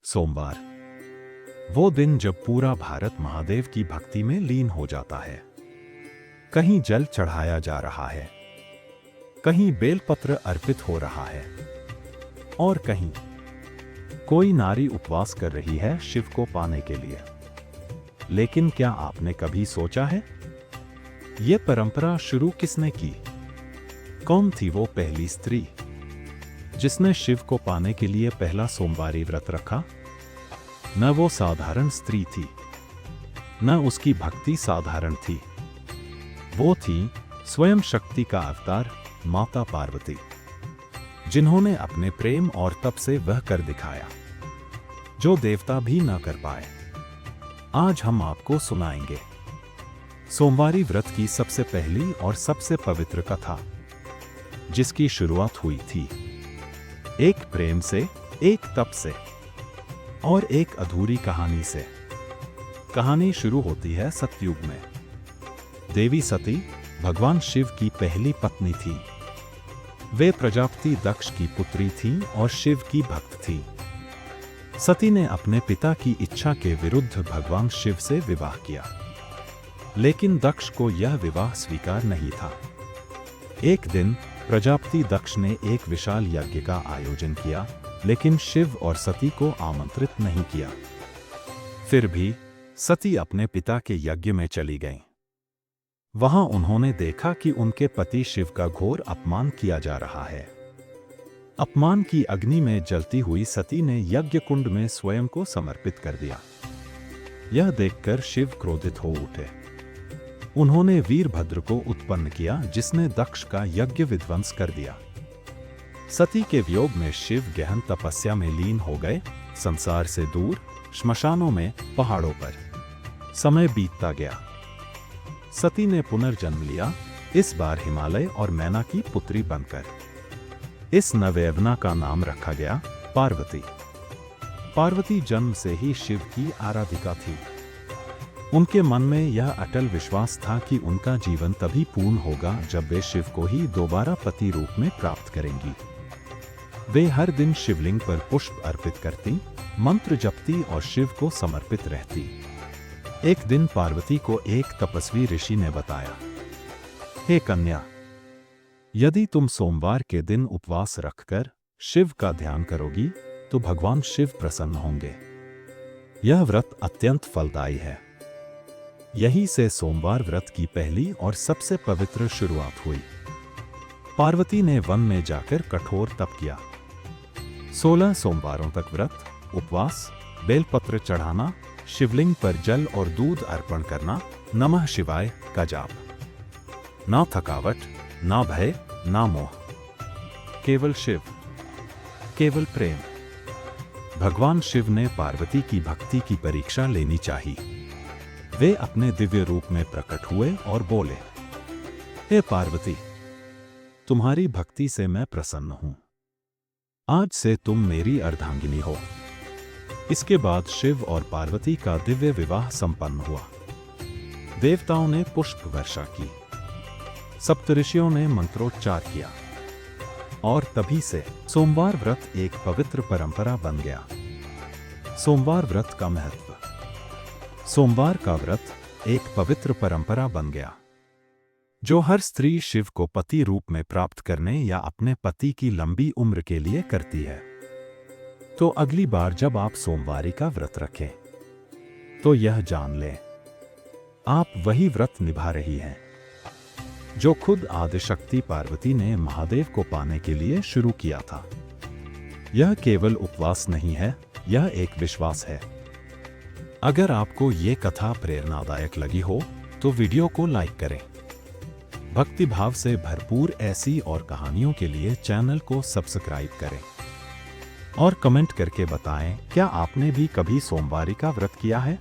सोमवार, वो दिन जब पूरा भारत महादेव की भक्ति में लीन हो जाता है। कहीं जल चढ़ाया जा रहा है, कहीं बेलपत्र अर्पित हो रहा है और कहीं कोई नारी उपवास कर रही है शिव को पाने के लिए। लेकिन क्या आपने कभी सोचा है, ये परंपरा शुरू किसने की? कौन थी वो पहली स्त्री जिसने शिव को पाने के लिए पहला सोमवारी व्रत रखा? न वो साधारण स्त्री थी, न उसकी भक्ति साधारण थी। वो थी स्वयं शक्ति का अवतार माता पार्वती, जिन्होंने अपने प्रेम और तप से वह कर दिखाया जो देवता भी न कर पाए। आज हम आपको सुनाएंगे सोमवारी व्रत की सबसे पहली और सबसे पवित्र कथा, जिसकी शुरुआत हुई थी एक प्रेम से, एक तप से और एक अधूरी कहानी से। कहानी शुरू होती है सतयुग में। देवी सती भगवान शिव की पहली पत्नी थी। वे प्रजापति दक्ष की पुत्री थीं और शिव की भक्त थीं। सती ने अपने पिता की इच्छा के विरुद्ध भगवान शिव से विवाह किया, लेकिन दक्ष को यह विवाह स्वीकार नहीं था। एक दिन प्रजापति दक्ष ने एक विशाल यज्ञ का आयोजन किया, लेकिन शिव और सती को आमंत्रित नहीं किया। फिर भी सती अपने पिता के यज्ञ में चली गईं। वहां उन्होंने देखा कि उनके पति शिव का घोर अपमान किया जा रहा है। अपमान की अग्नि में जलती हुई सती ने यज्ञ कुंड में स्वयं को समर्पित कर दिया। यह देखकर शिव क्रोधित हो उठे। उन्होंने वीरभद्र को उत्पन्न किया, जिसने दक्ष का यज्ञ विध्वंस कर दिया। सती के वियोग में शिव गहन तपस्या में लीन हो गए। संसार से दूर श्मशानों में, पहाड़ों पर समय बीतता गया। सती ने पुनर्जन्म लिया, इस बार हिमालय और मैना की पुत्री बनकर। इस नवयवना का नाम रखा गया पार्वती। पार्वती जन्म से ही शिव की आराधिका थी। उनके मन में यह अटल विश्वास था कि उनका जीवन तभी पूर्ण होगा जब वे शिव को ही दोबारा पति रूप में प्राप्त करेंगी। वे हर दिन शिवलिंग पर पुष्प अर्पित करती, मंत्र जपती और शिव को समर्पित रहती। एक दिन पार्वती को एक तपस्वी ऋषि ने बताया, हे कन्या, यदि तुम सोमवार के दिन उपवास रखकर शिव का ध्यान करोगी तो भगवान शिव प्रसन्न होंगे। यह व्रत अत्यंत फलदायी है। यहीं से सोमवार व्रत की पहली और सबसे पवित्र शुरुआत हुई। पार्वती ने वन में जाकर कठोर तप किया। 16 सोमवारों तक व्रत, उपवास, बेलपत्र चढ़ाना, शिवलिंग पर जल और दूध अर्पण करना, नमः शिवाय का जाप। ना थकावट, ना भय, ना मोह, केवल शिव, केवल प्रेम। भगवान शिव ने पार्वती की भक्ति की परीक्षा लेनी चाहिए। वे अपने दिव्य रूप में प्रकट हुए और बोले, हे पार्वती, तुम्हारी भक्ति से मैं प्रसन्न हूं। आज से तुम मेरी अर्धांगिनी हो। इसके बाद शिव और पार्वती का दिव्य विवाह संपन्न हुआ। देवताओं ने पुष्प वर्षा की, सप्तऋषियों ने मंत्रोच्चार किया और तभी से सोमवार व्रत एक पवित्र परंपरा बन गया। सोमवार व्रत का महत्व। सोमवार का व्रत एक पवित्र परंपरा बन गया, जो हर स्त्री शिव को पति रूप में प्राप्त करने या अपने पति की लंबी उम्र के लिए करती है। तो अगली बार जब आप सोमवारी का व्रत रखें, तो यह जान लें, आप वही व्रत निभा रही हैं जो खुद आदिशक्ति पार्वती ने महादेव को पाने के लिए शुरू किया था। यह केवल उपवास नहीं है, यह एक विश्वास है। अगर आपको ये कथा प्रेरणादायक लगी हो तो वीडियो को लाइक करें। भक्ति भाव से भरपूर ऐसी और कहानियों के लिए चैनल को सब्सक्राइब करें और कमेंट करके बताएं, क्या आपने भी कभी सोमवारी का व्रत किया है?